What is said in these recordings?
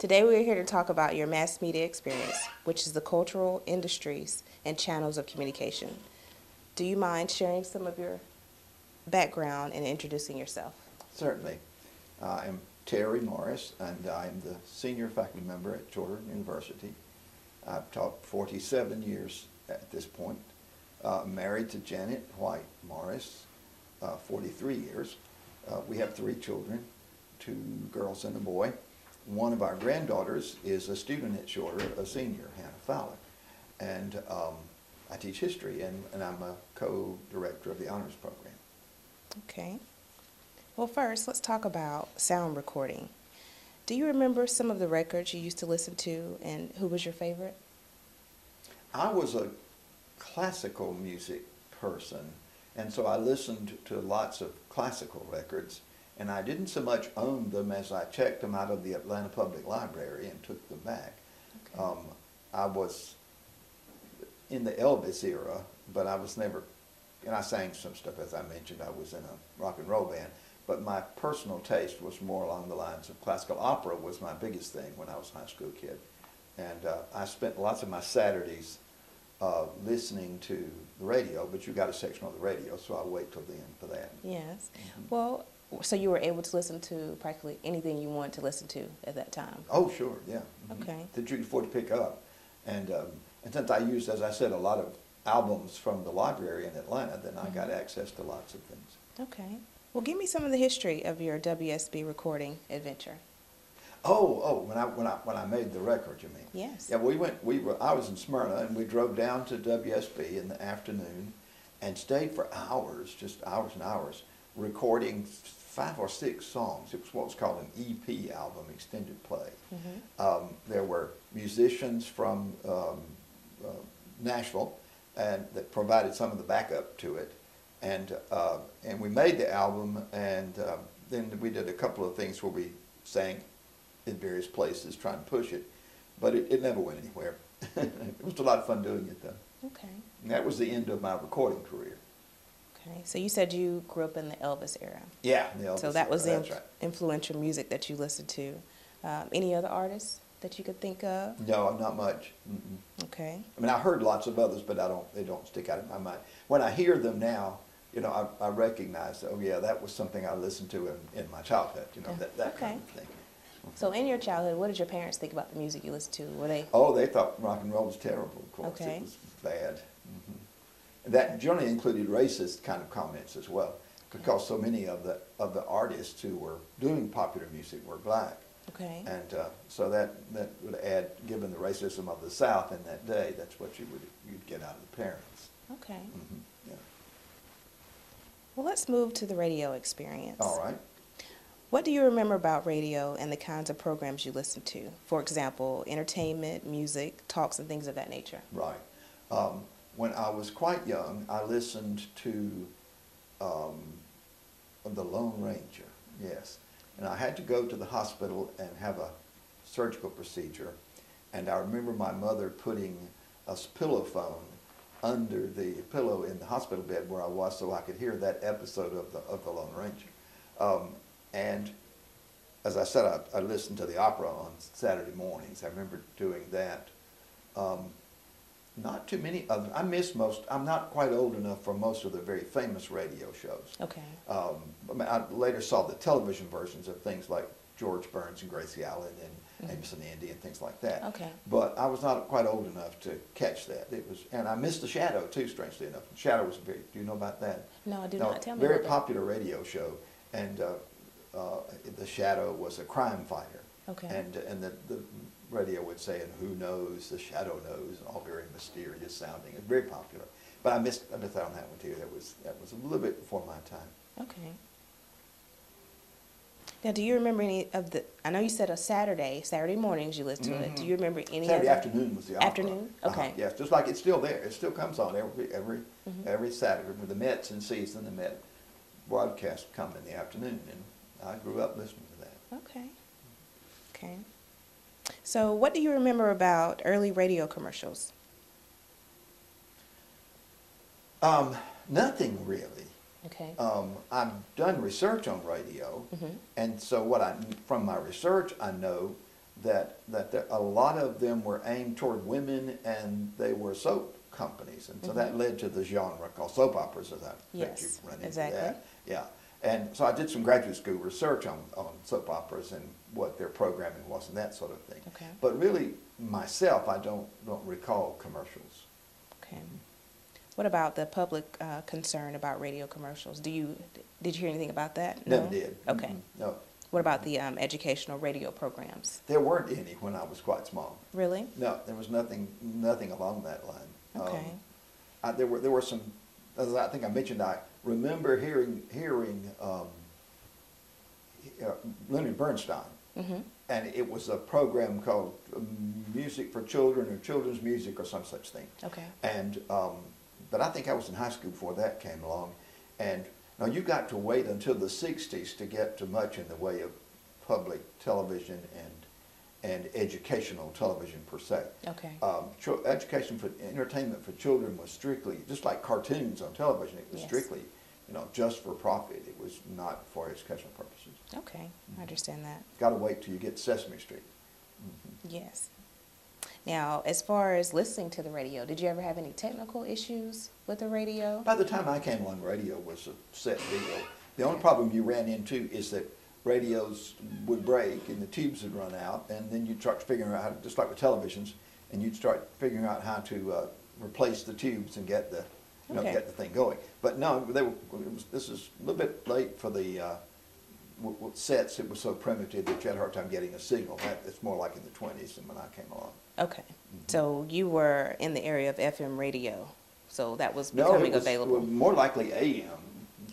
Today we're here to talk about your mass media experience, which is the cultural industries and channels of communication. Do you mind sharing some of your background and introducing yourself? Certainly. I'm Terry Morris, and I'm the senior faculty member at Jordan University. I've taught 47 years at this point. Married to Janet White Morris, 43 years. We have 3 children, 2 girls and a boy. One of our granddaughters is a student at Shorter, a senior, Hannah Fowler. And I teach history, and I'm a co-director of the honors program. Okay. Well, first, let's talk about sound recording. Do you remember some of the records you used to listen to, and who was your favorite? I was a classical music person, and so I listened to lots of classical records, and I didn't so much own them as I checked them out of the Atlanta Public Library and took them back. Okay. I was in the Elvis era, but I was never, and I sang some stuff, as I mentioned. I was in a rock and roll band, but my personal taste was more along the lines of classical opera. Was my biggest thing when I was a high school kid. And I spent lots of my Saturdays listening to the radio, but you got a section on the radio, so I'll wait till the end for that. Yes. Well, so you were able to listen to practically anything you wanted to listen to at that time? Oh, sure, yeah. Okay. That you could afford to pick up. And since I used, as I said, a lot of albums from the library in Atlanta, then I got access to lots of things. Okay. Well, give me some of the history of your WSB recording adventure. When I made the record, you mean? Yes. Yeah, I was in Smyrna, and we drove down to WSB in the afternoon and stayed for hours, just hours and hours, recording 5 or 6 songs. It was what was called an EP album, extended play. There were musicians from Nashville and that provided some of the backup to it. And we made the album, and then we did a couple of things where we sang in various places trying to push it, but it never went anywhere. It was a lot of fun doing it, though. Okay. And that was the end of my recording career. Okay, so you said you grew up in the Elvis era. Yeah, the Elvis So that was era, the that's right. influential music that you listened to. Any other artists that you could think of? No, not much. Mm-mm. Okay. I mean, I heard lots of others, but they don't stick out in my mind. When I hear them now, you know, I recognize, oh yeah, that was something I listened to in my childhood, you know, that kind of thing. So in your childhood, what did your parents think about the music you listened to? Were they? Oh, they thought rock and roll was terrible, of course. Okay. It was bad. And that generally included racist kind of comments as well, because so many of the artists who were doing popular music were black. Okay. And so that would add, given the racism of the South in that day, that's what you'd get out of the parents. Okay. Yeah. Well, let's move to the radio experience. All right. What do you remember about radio and the kinds of programs you listened to? For example, entertainment, music, talks, and things of that nature. Right. When I was quite young, I listened to The Lone Ranger, yes. And I had to go to the hospital and have a surgical procedure. And I remember my mother putting a pillow phone under the pillow in the hospital bed where I was, so I could hear that episode of the Lone Ranger. And as I said, I listened to the opera on Saturday mornings. I remember doing that. Not too many others. I miss most. I'm not quite old enough for most of the very famous radio shows. Okay. I later saw the television versions of things like George Burns and Gracie Allen and Amos and Andy and things like that. Okay. But I was not quite old enough to catch that. And I missed The Shadow too, strangely enough. The Shadow was do you know about that? No, I do not. Tell me very about popular radio show, and The Shadow was a crime fighter. Okay. And the radio would say, and who knows, the shadow knows, and all very mysterious sounding. It's very popular. But I missed out on that one too. That was a little bit before my time. Okay. Now, do you remember any of the, I know you said Saturday mornings you listened to it. Do you remember any Saturday other? afternoon was the opera. Afternoon? Okay. Yes, just like it's still there. It still comes on every Saturday. With the Mets in season, the Met broadcast come in the afternoon, and I grew up listening to that. Okay. Okay. So what do you remember about early radio commercials? Nothing really. Okay. I've done research on radio, and so from my research, I know a lot of them were aimed toward women, and they were soap companies, and so that led to the genre called soap operas. As I bet you've run into that. Yeah, and so I did some graduate school research on soap operas and what their programming was and that sort of thing. Okay. But really, myself, I don't recall commercials. Okay. What about the public concern about radio commercials? Did you hear anything about that? No? Never did. Okay. Mm-hmm. No. What about the educational radio programs? There weren't any when I was quite small. Really? No, there was nothing along that line. Okay. There were some, as I think I mentioned, I remember hearing Leonard Bernstein, and it was a program called Music for Children or Children's Music or some such thing. Okay. And but I think I was in high school before that came along, and now you got to wait until the '60s to get to much in the way of public television and educational television per se. Okay. Education for entertainment for children was strictly, just like cartoons on television, it was Yes. strictly, just for profit. It was not for educational purposes. Okay, I understand that. Got to wait till you get Sesame Street. Yes. Now, as far as listening to the radio, did you ever have any technical issues with the radio? By the time I came along, radio was a set deal. The only problem you ran into is that radios would break and the tubes would run out, and then you'd start figuring out how to, just like with televisions, and you'd start figuring out how to replace the tubes and get the, get the thing going. But no, this is a little bit late for the sets. It was so primitive that you had a hard time getting a signal. It's more like in the 20s than when I came along. Okay. So you were in the area of FM radio, so that was becoming available. No, it was more likely AM.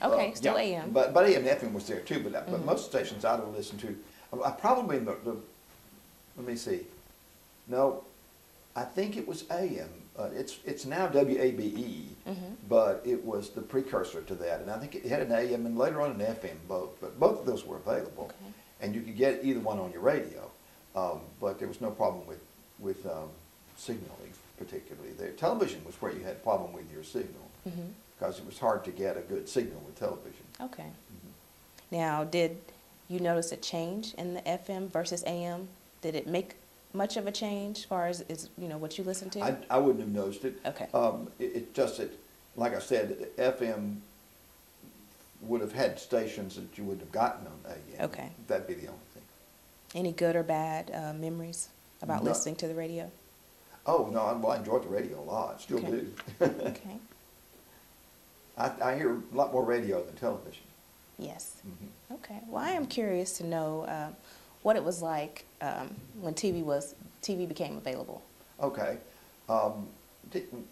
Okay, still AM. But AM and FM was there too, but most stations I would listen to, I probably, let me see, no, I think it was AM. It's now WABE, but it was the precursor to that, and I think it had an AM and later on an FM both, but both of those were available, Okay. and you could get either one on your radio, but there was no problem with signaling particularly. The television was where you had a problem with your signal, because it was hard to get a good signal with television. Okay. Now, did you notice a change in the FM versus AM? Did it make much of a change as far as what you listen to? I wouldn't have noticed it. Okay. It just that, like I said, FM would have had stations that you wouldn't have gotten on AM. Okay. That'd be the only thing. Any good or bad memories about No. listening to the radio? Oh, no, I enjoyed the radio a lot. Still Okay. do. Okay. I hear a lot more radio than television. Yes. Okay. Well, I am curious to know what it was like when TV became available. Okay.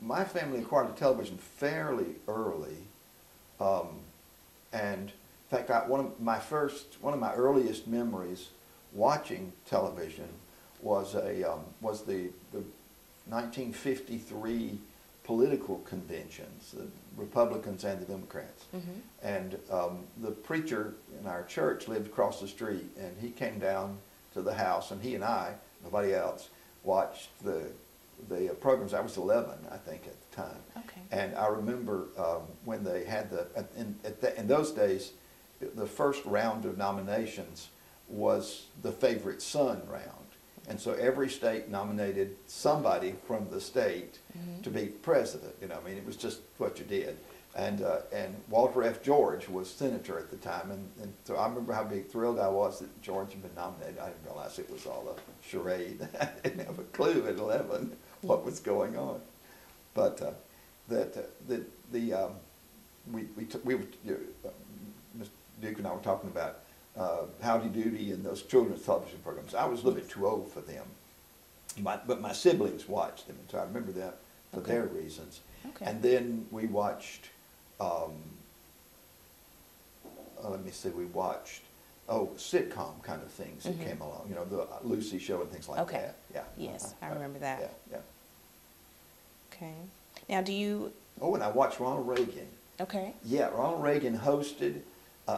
My family acquired a television fairly early, and in fact, one of my earliest memories watching television was the 1953 political conventions, the Republicans and the Democrats. And the preacher in our church lived across the street, and he came down to the house, and he and I, nobody else, watched the programs. I was 11, I think, at the time. Okay. And I remember when they had in those days, the first round of nominations was the favorite son round. And so every state nominated somebody from the state to be president. I mean, it was just what you did. And Walter F. George was senator at the time, and so I remember how big thrilled I was that George had been nominated. I didn't realize it was all a charade. I didn't have a clue at 11 what was going on. But Mr. Duke and I were talking about Howdy Doody and those children's television programs. I was a little bit too old for them, but my siblings watched them, and so I remember that for their reasons. Okay. And then we watched, we watched sitcom kind of things that came along, the Lucy Show and things like that. Yeah. Yes, I remember that. Yeah. Okay. Now, do you? Oh, and I watched Ronald Reagan. Okay. Yeah, Ronald Reagan hosted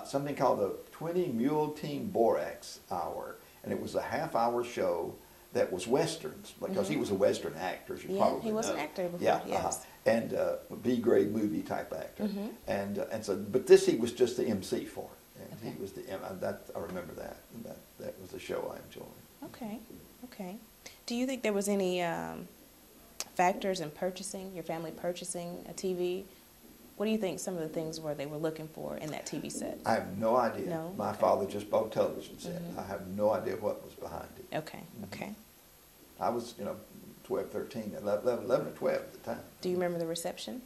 something called the 20 Mule Team Borax Hour, and it was a half-hour show that was westerns, because he was a western actor, as you probably know. he was an actor before. Yeah, yes. And a B-grade movie type actor, and so, but this he was just the MC for, and he was the I remember that was a show I enjoyed. Okay, okay. Do you think there was any factors in purchasing, your family purchasing a TV? What do you think some of the things were they were looking for in that TV set? I have no idea. No? My Okay. father just bought a television set. Mhm. I have no idea what was behind it. Okay, okay. I was, 12, 13, 11 or 12 at the time. Do you remember the reception?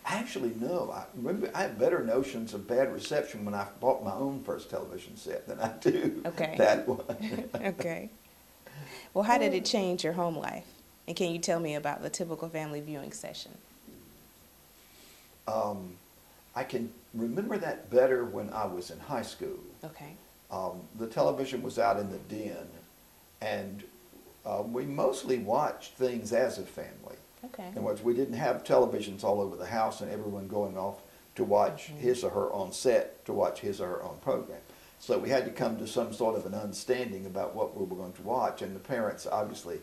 Actually, no. I remember I had better notions of bad reception when I bought my own first television set than I do Okay. that one. Okay. Well, how did it change your home life? And can you tell me about the typical family viewing session? I can remember that better when I was in high school. Okay. The television was out in the den, and we mostly watched things as a family. Okay. In other words, we didn't have televisions all over the house and everyone going off to watch his or her own set, to watch his or her own program. So we had to come to some sort of an understanding about what we were going to watch, and the parents obviously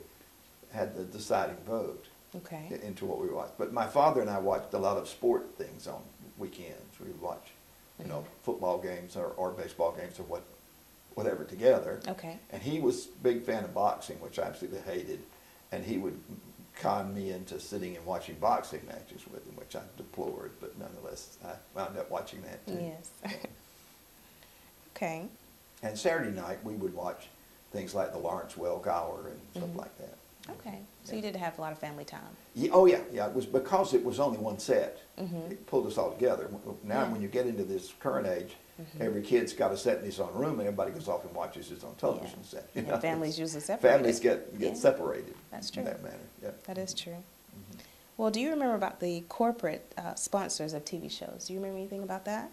had the deciding vote Okay. into what we watched. But my father and I watched a lot of sport things on weekends. We would watch, football games or baseball games or whatever together. Okay. And he was a big fan of boxing, which I absolutely hated, and he would con me into sitting and watching boxing matches with him, which I deplored, but nonetheless, I wound up watching that too. Yes. Okay. And Saturday night, we would watch things like the Lawrence Welk Hour and stuff like that. Okay. So you did have a lot of family time. Yeah, oh yeah, yeah. It was because it was only one set. Mhm. It pulled us all together. Now, Yeah. when you get into this current age, every kid's got a set in his own room, and everybody goes off and watches his own television Yeah. set. And families usually separated. Families get Yeah. separated. That's in true. that manner. Yeah. That is true. Well, do you remember about the corporate sponsors of TV shows? Do you remember anything about that?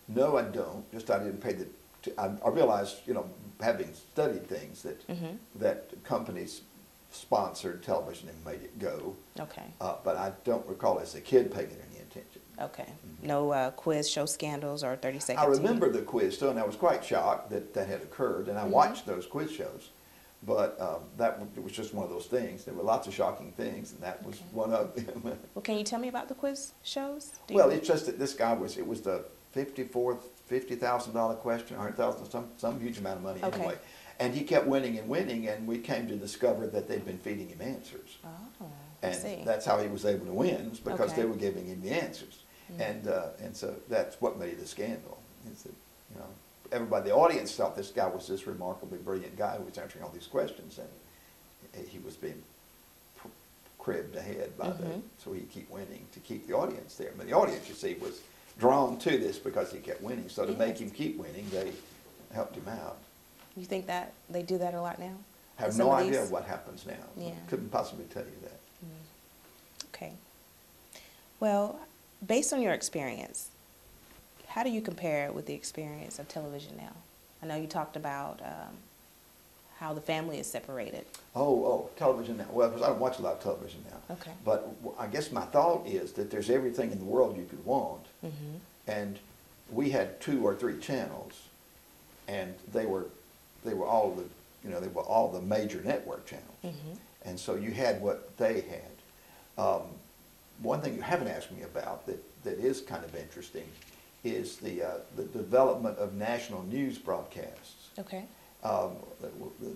No, I don't. Just I didn't pay the. I realized, having studied things that that companies sponsored television and made it go. Okay. But I don't recall as a kid paying any attention. Okay. No quiz show scandals or 30-second I TV? remember the quiz too, and I was quite shocked that that had occurred. And I watched those quiz shows, but it was just one of those things. There were lots of shocking things, and that was one of them. Well, can you tell me about the quiz shows? Well, it's just that this guy it was the $50,000 question, $100,000, some huge amount of money Okay. anyway. And he kept winning and winning, and we came to discover that they'd been feeding him answers. Oh, I And see. that's how he was able to win, is because Okay. they were giving him the answers. And so that's what made it a scandal. Is that, everybody, the audience thought this guy was this remarkably brilliant guy who was answering all these questions, and he was being cribbed ahead by so he'd keep winning to keep the audience there. But the audience, you see, was drawn to this because he kept winning. So to make Yes. him keep winning, they helped him out. You think that they do that a lot now? I have Some no of idea these- what happens now. Yeah. Couldn't possibly tell you that. Okay. Well, based on your experience, how do you compare it with the experience of television now? I know you talked about how the family is separated. Oh, television now. Well, because I don't watch a lot of television now. Okay. But I guess my thought is that there's everything in the world you could want, and we had 2 or 3 channels, and they were all the major network channels, and so you had what they had. One thing you haven't asked me about that is kind of interesting is the development of national news broadcasts. Okay.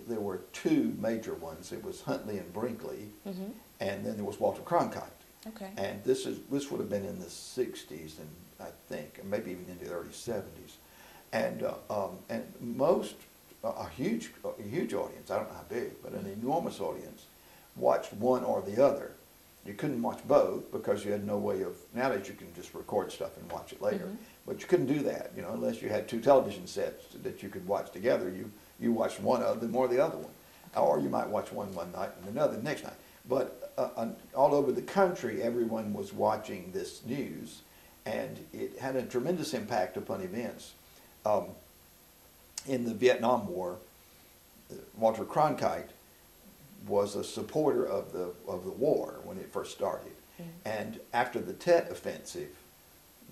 There were 2 major ones. It was Huntley and Brinkley, and then there was Walter Cronkite. Okay. And this would have been in the 60s, and I think, and maybe even into the early 70s. And a huge audience, I don't know how big, but an enormous audience, watched one or the other. You couldn't watch both because you had no way of, nowadays you can just record stuff and watch it later. But you couldn't do that, unless you had 2 television sets that you could watch together. You watched one of them or the other one. Or you might watch one night and another the next night. But all over the country, everyone was watching this news, and it had a tremendous impact upon events. In the Vietnam War, Walter Cronkite was a supporter of the war when it first started. And after the Tet Offensive,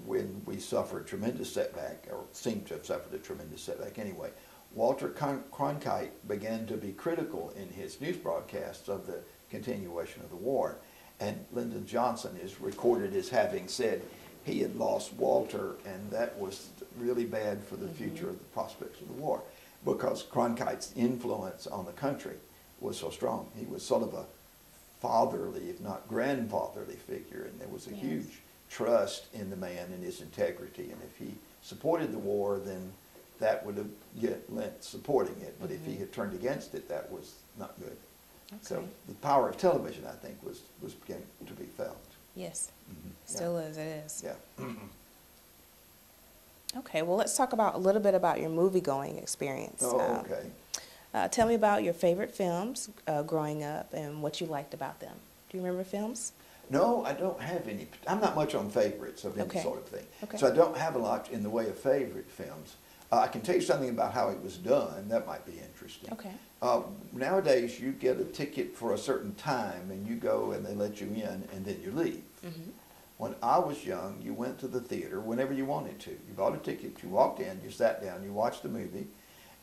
when we suffered a tremendous setback, or seemed to have suffered a tremendous setback anyway, Walter Cronkite began to be critical in his news broadcasts of the continuation of the war. And Lyndon Johnson is recorded as having said he had lost Walter, and that was really bad for the future of the prospects of the war. because Cronkite's influence on the country was so strong. He was sort of a fatherly, if not grandfatherly figure, and there was a Yes. huge trust in the man and his integrity. And if he supported the war, then that would have lent supporting it. But if he had turned against it, that was not good. Okay. So the power of television, I think, was beginning to be felt. Yes. Mhm. Still is, it is. Yeah. Okay, well, let's talk about a little bit about your movie-going experience. Oh, okay. Tell me about your favorite films growing up and what you liked about them. Do you remember films? No, I don't have any. I'm not much on favorites of any Okay. sort of thing. Okay. So I don't have a lot in the way of favorite films. I can tell you something about how it was done. That might be interesting. Okay. Nowadays, you get a ticket for a certain time, and you go, and they let you in, and then you leave. Mm-hmm. When I was young, you went to the theater whenever you wanted to. You bought a ticket, you walked in, you sat down, you watched the movie,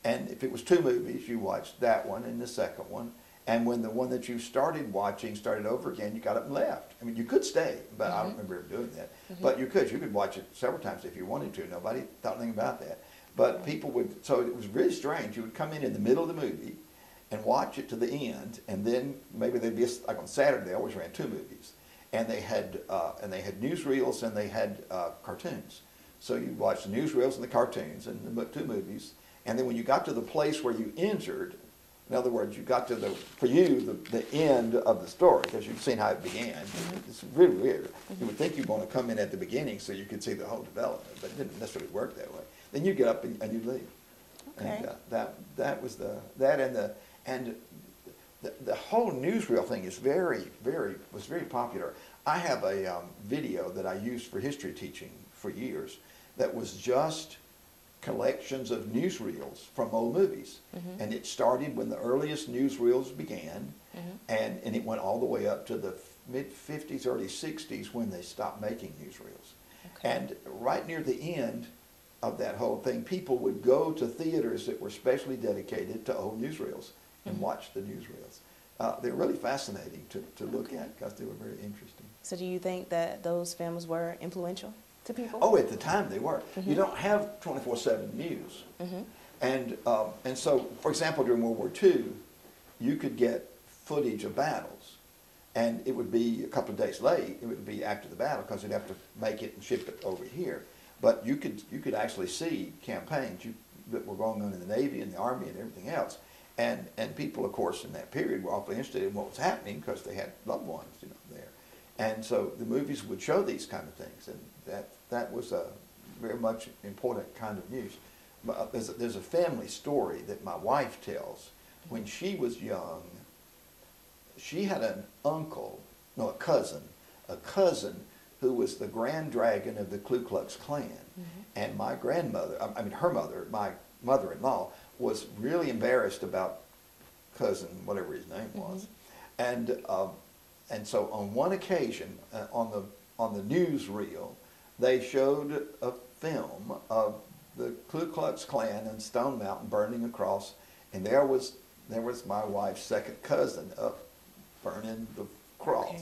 and if it was 2 movies, you watched that one and the second one. And when the one that you started watching started over again, you got up and left. I mean, you could stay, but I don't remember ever doing that. But you could. You could watch it several times if you wanted to. Nobody thought anything about that. But people would, so it was really strange. You would come in the middle of the movie and watch it to the end, and then maybe they'd be, like on Saturday, they always ran 2 movies. And they had newsreels and they had cartoons. So you watch the newsreels and the cartoons and the 2 movies. And then when you got to the place where you entered, in other words, you got to the end of the story, because you've seen how it began. It's really weird. You would think you'd want to come in at the beginning so you could see the whole development, but it didn't necessarily work that way. Then you get up and you leave. Okay. And that was the whole newsreel thing is was very popular. I have a video that I used for history teaching for years that was just collections of newsreels from old movies. And it started when the earliest newsreels began, and it went all the way up to the mid-50s, early 60s when they stopped making newsreels. Okay. And right near the end of that whole thing, people would go to theaters that were specially dedicated to old newsreels and watch the newsreels. They're really fascinating to look at because they were very interesting. So do you think that those films were influential to people? Oh, at the time they were. You don't have 24/7 news. And so, for example, during World War II, you could get footage of battles. And it would be a couple of days late. It would be after the battle because you'd have to make it and ship it over here. But you could actually see campaigns that were going on in the Navy and the Army and everything else. And people, of course, in that period were awfully interested in what was happening because they had loved ones, there. And so the movies would show these kind of things, and that was a very much important kind of news. There's a family story that my wife tells. When she was young, she had an uncle, no, a cousin who was the Grand Dragon of the Ku Klux Klan. And my grandmother, her mother, my mother-in-law, was really embarrassed about cousin, whatever his name was. And so on one occasion, on the newsreel, they showed a film of the Ku Klux Klan and Stone Mountain burning across, and there was my wife's second cousin up burning the cross,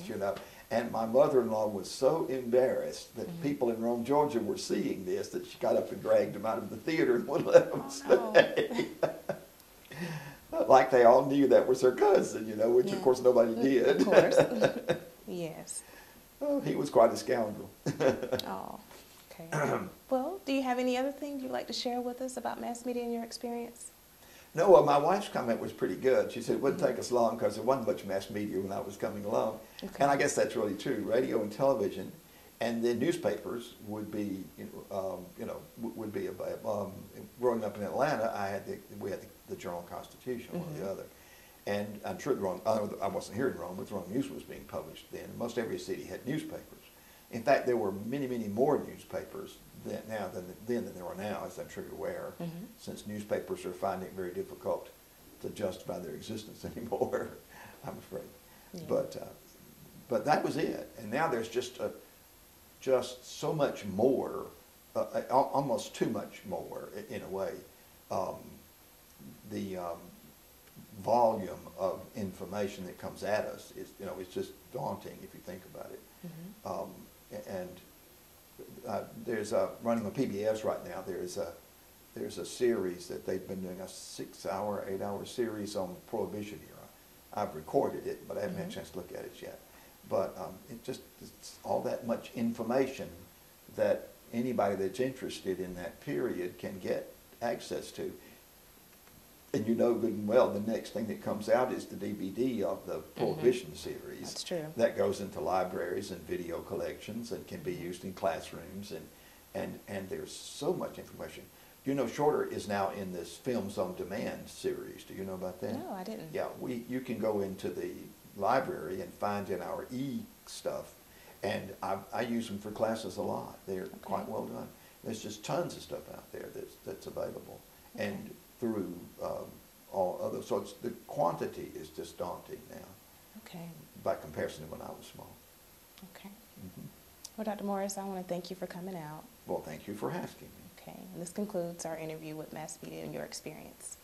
And my mother-in-law was so embarrassed that people in Rome, Georgia were seeing this that she got up and dragged them out of the theater and wouldn't let them stay. Like they all knew that was her cousin, which of course nobody did. Of course. Yes. Oh, he was quite a scoundrel. Oh, okay. Well, do you have any other things you'd like to share with us about mass media and your experience? No, well, my wife's comment was pretty good. She said it wouldn't take us long because there wasn't much mass media when I was coming along. Okay. And I guess that's really true. Radio and television, and then newspapers would be, would be growing up in Atlanta. We had the Journal-Constitution, one or the other, and I'm sure I wasn't here in Rome, but the Rome News was being published then. Most every city had newspapers. In fact, there were many, many more newspapers than there are now, as I'm sure you're aware, since newspapers are finding it very difficult to justify their existence anymore, I'm afraid. Yeah. But that was it. And now there's just so much more, almost too much more in a way. The volume of information that comes at us is, it's just daunting if you think about it. And there's running on PBS right now. There's there's a series that they've been doing, a 6-hour, 8-hour series on Prohibition era. I've recorded it, but I haven't had a chance to look at it yet. But it's all that much information that anybody that's interested in that period can get access to. And you know good and well, the next thing that comes out is the DVD of the Prohibition series. That's true. That goes into libraries and video collections and can be used in classrooms, and there's so much information. You know, Shorter is now in this Films on Demand series. Do you know about that? No, I didn't. Yeah, you can go into the library and find in our stuff, and I use them for classes a lot. They're quite well done. There's just tons of stuff out there that's available, and through all other sorts. The quantity is just daunting now. Okay. By comparison to when I was small. Okay. Well, Dr. Morris, I want to thank you for coming out. Well, thank you for asking me. Okay. And this concludes our interview with Mass Media and Your Experience.